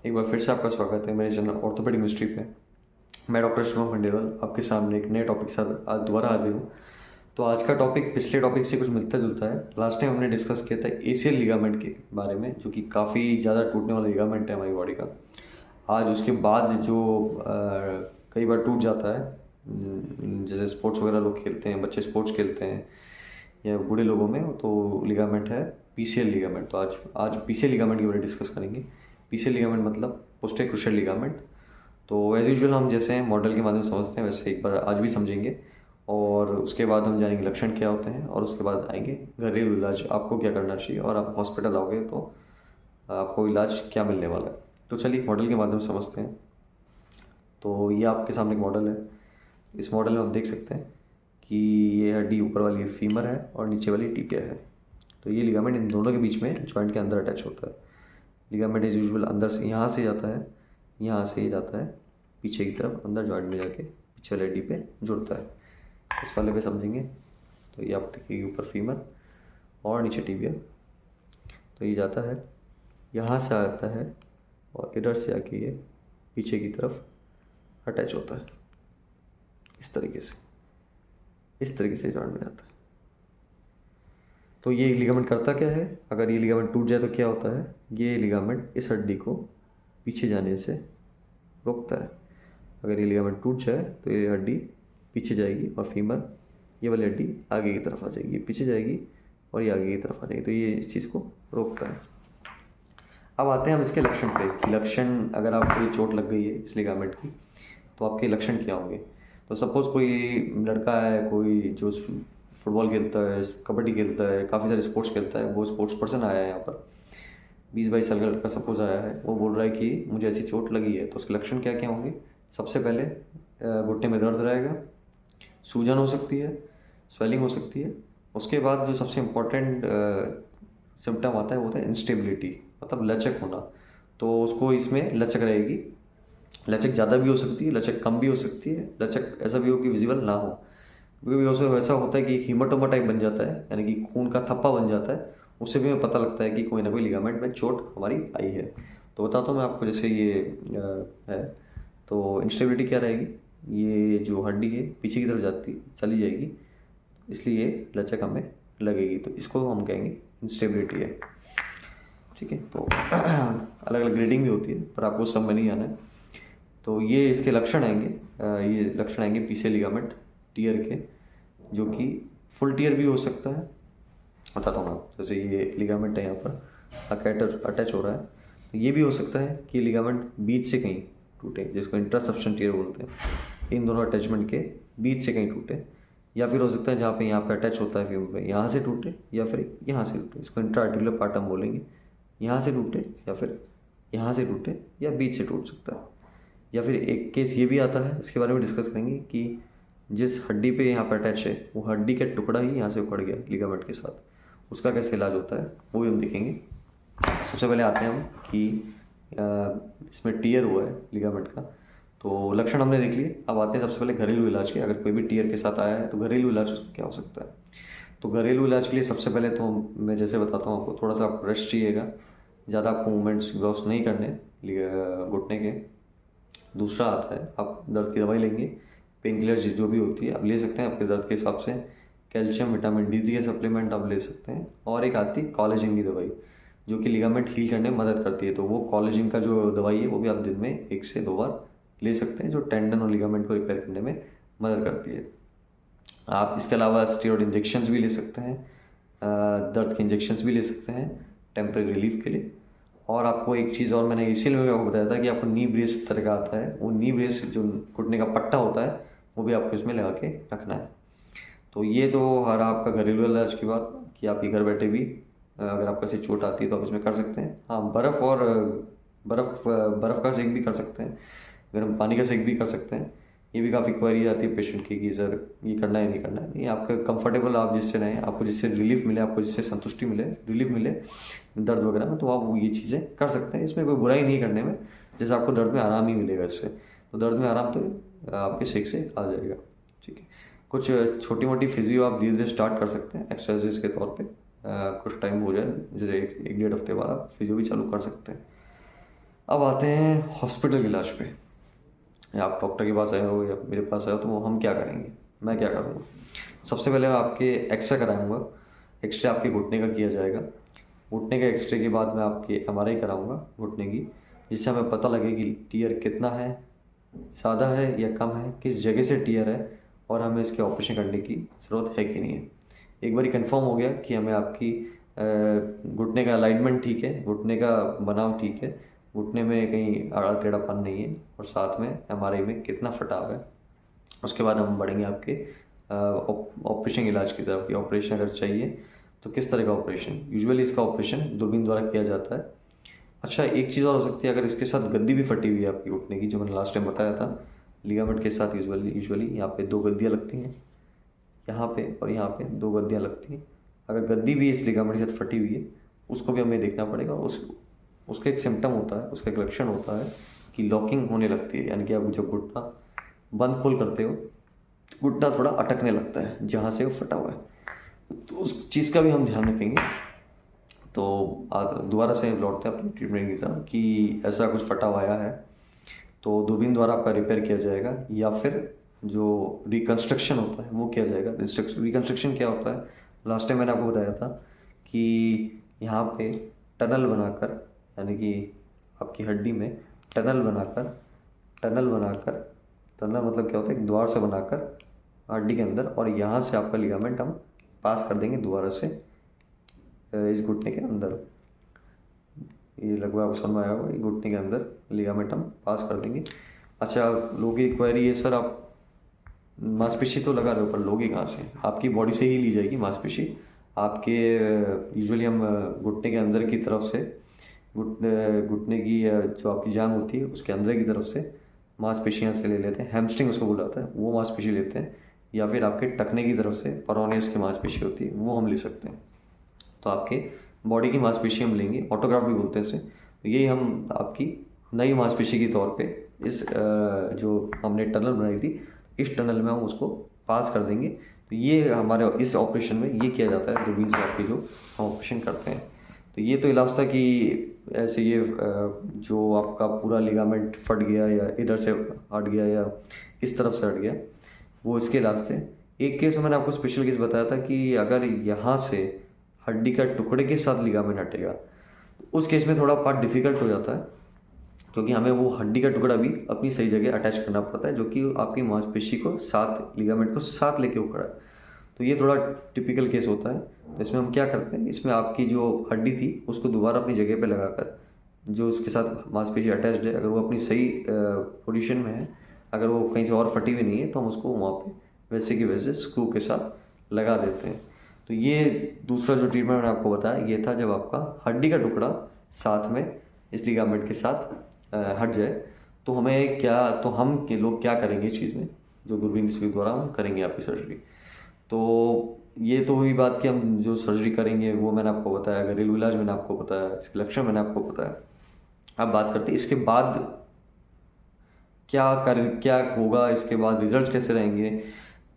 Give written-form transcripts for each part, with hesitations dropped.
एक बार फिर से आपका स्वागत है मेरे चैनल ऑर्थोपेडिक मिस्ट्री पे। मैं डॉक्टर शुभम खंडेलवाल आपके सामने एक नए टॉपिक के साथ आज दोबारा हाजिर हूँ। तो आज का टॉपिक पिछले टॉपिक से कुछ मिलता जुलता है। लास्ट टाइम हमने डिस्कस किया था एसीएल लिगामेंट के बारे में, जो कि काफ़ी ज़्यादा टूटने वाला लिगामेंट है हमारी बॉडी का। आज उसके बाद जो कई बार टूट जाता है, जैसे स्पोर्ट्स वगैरह लोग खेलते हैं, बच्चे स्पोर्ट्स खेलते हैं या बूढ़े लोगों में, तो लिगामेंट है पीसीएल लिगामेंट। तो आज पीसीएल लिगामेंट के बारे में डिस्कस करेंगे। पीसीएल लिगामेंट मतलब पोस्टेरियर क्रूशियल लिगामेंट। तो एज यूजुअल हम जैसे मॉडल के माध्यम से समझते हैं, वैसे एक बार आज भी समझेंगे और उसके बाद हम जानेंगे लक्षण क्या होते हैं और उसके बाद आएंगे घरेलू इलाज, आपको क्या करना चाहिए और आप हॉस्पिटल आओगे तो आपको इलाज क्या मिलने वाला है। तो चलिए मॉडल के माध्यम से समझते हैं। तो ये आपके सामने एक मॉडल है। इस मॉडल में आप देख सकते हैं कि ये हड्डी ऊपर वाली फीमर है और नीचे वाली टिबिया है। तो ये लिगामेंट इन दोनों के बीच में जॉइंट के अंदर अटैच होता है। लिगामेंट इज यूजुअल अंदर से यहाँ से जाता है, यहाँ से ही जाता है पीछे की तरफ, अंदर जॉइंट में जाके पीछे वाली हड्डी पे जुड़ता है। इस वाले पे समझेंगे। तो ये आप देखिए ऊपर फीमर और नीचे टिबिया। तो ये जाता है, यहाँ से आता है और इधर से आके ये पीछे की तरफ अटैच होता है। इस तरीके से जॉइंट में जाता है। तो ये लिगामेंट करता क्या है, अगर ये लिगामेंट टूट जाए तो क्या होता है, ये लिगामेंट इस हड्डी को पीछे जाने से रोकता है। अगर ये लिगामेंट टूट जाए तो ये हड्डी पीछे जाएगी और फीमर, ये वाली हड्डी आगे की तरफ आ जाएगी, ये पीछे जाएगी और ये आगे की तरफ आ जाएगी। तो ये इस चीज़ को रोकता है। अब आते हैं हम इसके लक्षण पे कि लक्षण, अगर आपको ये चोट लग गई है इस लिगामेंट की तो आपके लक्षण क्या होंगे। तो सपोज़ कोई लड़का है, कोई जो फुटबॉल खेलता है, कबड्डी खेलता है, काफ़ी सारे स्पोर्ट्स खेलता है, वो स्पोर्ट्स पर्सन आया है यहाँ पर, 20-22 साल का लड़का सपोज आया है, वो बोल रहा है कि मुझे ऐसी चोट लगी है। तो उसके लक्षण क्या क्या होंगे। सबसे पहले घुटने में दर्द रहेगा, सूजन हो सकती है, स्वेलिंग हो सकती है। उसके बाद जो सबसे इम्पोर्टेंट सिम्टम आता है वो होता है इंस्टेबिलिटी, मतलब लचक होना। तो उसको इसमें लचक रहेगी, लचक ज़्यादा भी हो सकती है, लचक कम भी हो सकती है, लचक ऐसा भी हो कि विजिबल ना हो। कभी वैसा होता है कि हीमाटोमा टाइप बन जाता है, यानी कि खून का थप्पा बन जाता है। उससे भी हमें पता लगता है कि कोई ना कोई लिगामेंट में चोट हमारी आई है। तो बताता हूँ मैं आपको, जैसे ये है। तो इंस्टेबिलिटी क्या रहेगी, ये जो हड्डी है पीछे की तरफ चली जाएगी, इसलिए लचक हमें लगेगी। तो इसको हम कहेंगे इंस्टेबिलिटी है। ठीक है। तो अलग अलग ग्रेडिंग भी होती है, पर आपको सब में नहीं आना है। तो ये इसके लक्षण आएंगे, ये लक्षण आएंगे पीछे लिगामेंट टीयर के, जो कि फुल टीयर भी हो सकता है। बताता हूँ आपको, जैसे ये लिगामेंट है यहाँ पर अटैच हो रहा है, तो ये भी हो सकता है कि लिगामेंट बीच से कहीं टूटे, जिसको इंट्रासब्स्टेंस टीयर बोलते हैं। इन दोनों अटैचमेंट के बीच से कहीं टूटे, या फिर हो सकता है जहाँ पे यहाँ पे अटैच होता है फीमर पे, यहाँ से टूटे या फिर यहाँ से टूटे। इसको इंट्रा आर्टिकुलर पार्ट हम बोलेंगे। यहाँ से टूटे या फिर यहाँ से टूटे या बीच से टूट सकता है। या फिर एक केस ये भी आता है, इसके बारे में डिस्कस करेंगे कि जिस हड्डी पे यहाँ पर अटैच है वो हड्डी का टुकड़ा ही यहाँ से उखड़ गया लिगामेंट के साथ, उसका कैसे इलाज होता है वो भी हम देखेंगे। सबसे पहले आते हैं हम कि इसमें टीयर हुआ है लिगामेंट का, तो लक्षण हमने देख लिए। अब आते हैं सबसे पहले घरेलू इलाज के। अगर कोई भी टीयर के साथ आया है तो घरेलू इलाज क्या हो सकता है। तो घरेलू इलाज के लिए सबसे पहले तो मैं जैसे बताता हूँ आपको, थोड़ा सा आप रेस्ट चाहिएगा, ज़्यादा आपको मूवमेंट्स ग्लॉस नहीं करने घुटने के। दूसरा आता है, आप दर्द की दवाई लेंगे, पेन किलर जो भी होती है आप ले सकते हैं आपके दर्द के हिसाब से। कैल्शियम विटामिन डी के सप्लीमेंट आप ले सकते हैं। और एक आती है कॉलेजन की दवाई, जो कि लिगामेंट हील करने में मदद करती है। तो वो कॉलेजन का जो दवाई है वो भी आप दिन में 1 से 2 बार ले सकते हैं, जो टेंडन और लिगामेंट को रिपेयर करने में मदद करती है। आप इसके अलावा स्टेरॉइड इंजेक्शंस भी ले सकते हैं, दर्द के इंजेक्शंस भी ले सकते हैं टेम्परेरी रिलीफ के लिए। और आपको एक चीज़ और मैंने इसीलिए मैं आपको बताया था कि आपको नी ब्रेस तरह का आता है, वो नी ब्रेस जो घुटने का पट्टा होता है वो भी आपको इसमें लगा के रखना है। तो ये तो हर आपका घरेलू इलाज की बात कि आप ये घर बैठे भी अगर आपको ऐसी चोट आती है तो आप इसमें कर सकते हैं। हाँ, बर्फ़ का सेक भी कर सकते हैं, गर्म पानी का सेक भी कर सकते हैं। ये भी काफ़ी क्वेरी आती है पेशेंट की कि सर ये करना है नहीं करना है। नहीं, आपका कंफर्टेबल, आप जिससे रहें, आपको जिससे रिलीफ मिले, आपको जिससे संतुष्टि मिले, रिलीफ मिले दर्द वगैरह में, तो आप ये चीज़ें कर सकते हैं। इसमें कोई बुराई नहीं करने में, जैसे आपको दर्द में आराम ही मिलेगा इससे। तो दर्द में आराम तो आपके सेक से आ जाएगा। ठीक है। कुछ छोटी मोटी फिजियो आप धीरे धीरे स्टार्ट कर सकते हैं एक्सरसाइज के तौर पे। कुछ टाइम हो जाए, जैसे एक 1-1.5 हफ्ते बाद आप फिजियो भी चालू कर सकते हैं। अब आते हैं हॉस्पिटल के इलाज पे। या आप डॉक्टर के पास आए हो या मेरे पास आए हो, तो हम क्या करेंगे, मैं क्या करूँगा। सबसे पहले मैं आपके एक्सरे कराऊँगा। एक्सरे आपके घुटने का किया जाएगा। घुटने के एक्सरे के बाद मैं आपकी एमआरआई कराऊँगा घुटने की, जिससे हमें पता लगे कि टीयर कितना है, ज़्यादा है या कम है, किस जगह से टीयर है, और हमें इसके ऑपरेशन करने की ज़रूरत है कि नहीं है। एक बार कंफर्म हो गया कि हमें आपकी घुटने का अलाइनमेंट ठीक है, घुटने का बनाव ठीक है, घुटने में कहीं आड़ा टेढ़ापन नहीं है, और साथ में एमआरआई में कितना फटाव है, उसके बाद हम बढ़ेंगे आपके ऑपरेशन इलाज की तरफ कि ऑपरेशन अगर चाहिए तो किस तरह का ऑपरेशन। यूजुअली इसका ऑपरेशन दूरबीन द्वारा किया जाता है। अच्छा, एक चीज़ और हो सकती है, अगर इसके साथ गद्दी भी फटी हुई है आपकी घुटने की, जो मैंने लास्ट टाइम बताया था, लिगामेंट के साथ यूजुअली यहाँ पे 2 गद्दियाँ लगती हैं, यहाँ पे और यहाँ पे 2 गद्दियाँ लगती हैं। अगर गद्दी भी इस लिगामेंट के साथ फटी हुई है, उसको भी हमें देखना पड़ेगा। उसका एक सिम्टम होता है, उसका एक लक्षण होता है कि लॉकिंग होने लगती है, यानी कि आप जब घुटना बंद खोल करते हो, घुटना थोड़ा अटकने लगता है जहाँ से वो फटा हुआ है, तो उस चीज़ का भी हम ध्यान रखेंगे। तो दोबारा से लौटते हैं अपनी ट्रीटमेंट की तरफ कि ऐसा कुछ फटा हुआ आया है तो दूरबीन द्वारा आपका रिपेयर किया जाएगा, या फिर जो रिकन्स्ट्रक्शन होता है वो किया जाएगा। रिकन्स्ट्रक्शन क्या होता है, लास्ट टाइम मैंने आपको बताया था कि यहाँ पे टनल बनाकर, यानी कि आपकी हड्डी में टनल बनाकर टनल मतलब क्या होता है, एक द्वार से बनाकर हड्डी के अंदर, और यहाँ से आपका लिगामेंट हम पास कर देंगे दोबारा से इस घुटने के अंदर। ये लगभग आपको समझ में आया होगा, ये घुटने के अंदर लिगामेंट हम पास कर देंगे। अच्छा, लोगों की क्वेरी है, सर आप मांसपेशी तो लगा रहे हो पर लोगे कहाँ से, आपकी बॉडी से ही ली जाएगी मांसपेशी आपके। यूजुअली हम घुटने के अंदर की तरफ से, घुटने की जो आपकी जांघ होती है उसके अंदर की तरफ से मांसपेशियाँ से ले लेते हैं, हैमस्ट्रिंग उसको बुलाता है, वो मांसपेशी लेते हैं, या फिर आपके टखने की तरफ से पेरोनियस की मांसपेशी होती है वो हम ले सकते हैं। तो आपके बॉडी की मांसपेशी हम लेंगे, ऑटोग्राफ भी बोलते हैं इसे। तो यही हम आपकी नई मांसपेशी के तौर पे इस जो हमने टनल बनाई थी, इस टनल में हम उसको पास कर देंगे। तो ये हमारे इस ऑपरेशन में ये किया जाता है दूरबीन से आपकी जो हम ऑपरेशन करते हैं। तो ये तो इलाज था कि ऐसे ये जो आपका पूरा लिगामेंट फट गया या इधर से हट गया या इस तरफ से हट गया, वो इसके इलाज थे। एक केस मैंने आपको स्पेशल केस बताया था कि अगर यहाँ से हड्डी का टुकड़े के साथ लिगामेंट हटेगा, उस केस में थोड़ा पार्ट डिफिकल्ट हो जाता है, क्योंकि हमें वो हड्डी का टुकड़ा भी अपनी सही जगह अटैच करना पड़ता है, जो कि आपकी मांसपेशी को साथ, लिगामेंट को साथ लेके वो खड़ा है। तो ये थोड़ा टिपिकल केस होता है। तो इसमें हम क्या करते हैं, इसमें आपकी जो हड्डी थी उसको दोबारा अपनी जगह पे लगाकर, जो उसके साथ मांसपेशी अटैच्ड है, अगर वो अपनी सही पोजीशन में है, अगर वो कहीं से और फटी हुई नहीं है, तो हम उसको वहाँ पे वैसे की वैसे स्क्रू के साथ लगा देते हैं। तो ये दूसरा जो ट्रीटमेंट मैंने आपको बताया ये था जब आपका हड्डी का टुकड़ा साथ में इस लिगामेंट के साथ हट जाए। तो हमें क्या, तो हम के लोग क्या करेंगे इस चीज़ में, जो दूरबीन के द्वारा हम करेंगे आपकी सर्जरी। तो ये तो हुई बात कि हम जो सर्जरी करेंगे वो मैंने आपको बताया, घरेलू इलाज मैंने आपको बताया, इसके लक्षण मैंने आपको बताया। अब बात करते हैं इसके बाद क्या होगा, इसके बाद रिजल्ट कैसे रहेंगे।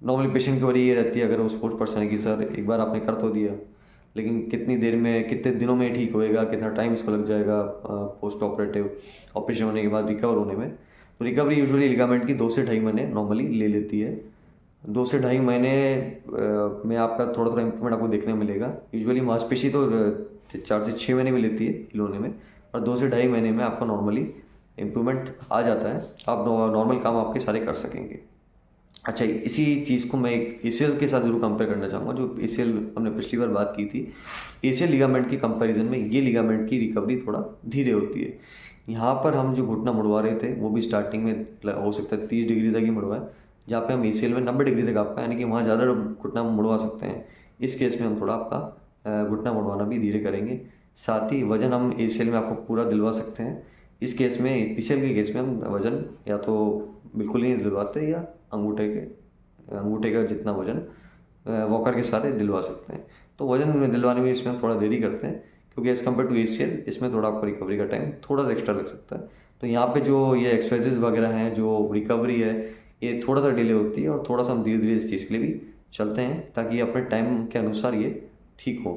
नॉर्मली पेशेंट की वजह ये रहती है, अगर वो स्पोर्ट्स पर्सन है, कि सर एक बार आपने कर तो दिया, लेकिन कितनी देर में, कितने दिनों में ठीक होएगा, कितना टाइम इसको लग जाएगा पोस्ट ऑपरेटिव ऑपरेशन होने के बाद रिकवर होने में। तो रिकवरी यूजुअली लिगामेंट की 2 से ढाई महीने नॉर्मली ले लेती है। 2 से ढाई महीने में आपका थोड़ा थोड़ा इंप्रूवमेंट आपको देखने को मिलेगा। यूजुअली मांसपेशी तो 4 से 6 महीने में लेती है हील होने में, और 2 से ढाई महीने में आपका नॉर्मली इम्प्रूवमेंट आ जाता है, आप नॉर्मल काम आपके सारे कर सकेंगे। अच्छा, इसी चीज़ को मैं एक एसीएल के साथ ज़रूर कंपेयर करना चाहूँगा। जो एसीएल हमने पिछली बार बात की थी, एसीएल लिगामेंट के कंपैरिजन में ये लिगामेंट की रिकवरी थोड़ा धीरे होती है। यहाँ पर हम जो घुटना मुड़वा रहे थे वो भी स्टार्टिंग में हो सकता है 30 डिग्री तक ही मुड़वाएं, जहाँ पे हम एसीएल में 90 डिग्री तक आपका, यानी कि वहाँ ज़्यादा घुटना मुड़वा सकते हैं। इस केस में हम थोड़ा आपका घुटना मुड़वाना भी धीरे करेंगे। साथ ही वजन हम एसीएल में आपको पूरा दिलवा सकते हैं। इस केस में, पीसीएल के केस में हम वजन या तो बिल्कुल ही नहीं दिलवाते, या अंगूठे का जितना वजन वॉकर के सारे दिलवा सकते हैं। तो वजन में दिलवाने में इसमें थोड़ा देरी करते हैं, क्योंकि एज़ कम्पेयर टू एसीएल इसमें थोड़ा आपको रिकवरी का टाइम थोड़ा सा एक्स्ट्रा लग सकता है। तो यहाँ पे जो ये एक्सरसाइजेज वगैरह हैं, जो रिकवरी है, ये थोड़ा सा डिले होती है, और थोड़ा सा हम धीरे धीरे इस चीज़ के लिए भी चलते हैं, ताकि अपने टाइम के अनुसार ये ठीक हो।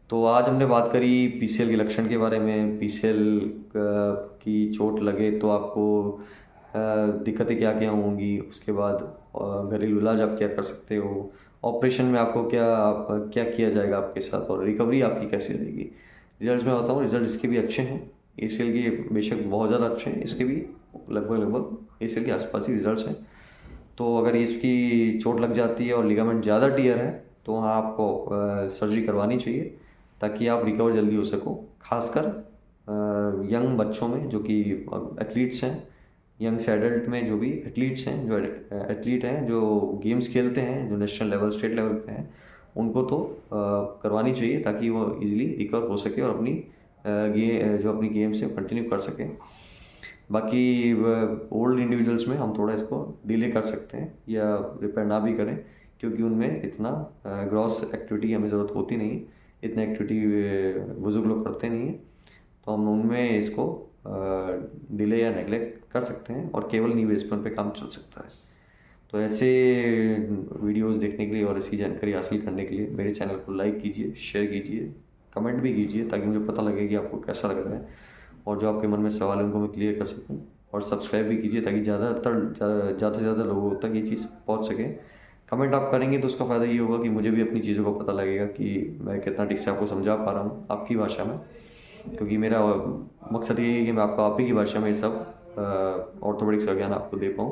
तो आज हमने बात करी पीसीएल के लक्षण के बारे में। पीसीएल की चोट लगे तो आपको दिक्कतें क्या क्या होंगी, उसके बाद घरेलू इलाज आप क्या कर सकते हो, ऑपरेशन में आपको क्या किया जाएगा आपके साथ, और रिकवरी आपकी कैसी रहेगी। रिजल्ट्स मैं बताऊँ, रिजल्ट इसके भी अच्छे हैं। एसीएल के बेशक बहुत ज़्यादा अच्छे हैं, इसके भी लगभग एसीएल के आसपास ही रिजल्ट्स हैं। तो अगर इसकी चोट लग जाती है और लिगामेंट ज़्यादा टियर है तो वहाँ आपको सर्जरी करवानी चाहिए ताकि आप रिकवर जल्दी हो सको। खासकर यंग बच्चों में जो कि एथलीट्स हैं, यंग से एडल्ट में जो भी एथलीट्स हैं, जो एथलीट हैं जो गेम्स खेलते हैं, जो नेशनल लेवल स्टेट लेवल पे हैं, उनको तो करवानी चाहिए ताकि वो इजीली रिकवर हो सके और अपनी गेम से कंटिन्यू कर सकें। बाकी ओल्ड इंडिविजुअल्स में हम थोड़ा इसको डिले कर सकते हैं या रिपेयर ना भी करें, क्योंकि उनमें इतना ग्रॉस एक्टिविटी हमें ज़रूरत होती नहीं है, इतनी एक्टिविटी बुजुर्ग लोग करते नहीं हैं। तो हम उनमें इसको डिले या नेगलेक्ट कर सकते हैं और केवल नी बेस पर काम चल सकता है। तो ऐसे वीडियोस देखने के लिए और ऐसी जानकारी हासिल करने के लिए मेरे चैनल को लाइक कीजिए, शेयर कीजिए, कमेंट भी कीजिए ताकि मुझे पता लगे कि आपको कैसा लग रहा है, और जो आपके मन में सवाल है उनको मैं क्लियर कर सकूं। और सब्सक्राइब भी कीजिए ताकि ज़्यादा से ज़्यादा लोगों तक ये चीज़ पहुंच सके। कमेंट आप करेंगे तो उसका फ़ायदा ये होगा कि मुझे भी अपनी चीज़ों का पता लगेगा कि मैं कितना ठीक से आपको समझा पा रहा हूँ आपकी भाषा में, क्योंकि मेरा मकसद ये है कि मैं आपको आप ही की भाषा में ये सब ऑर्थोपेडिक्स का ज्ञान आपको दे पाऊँ।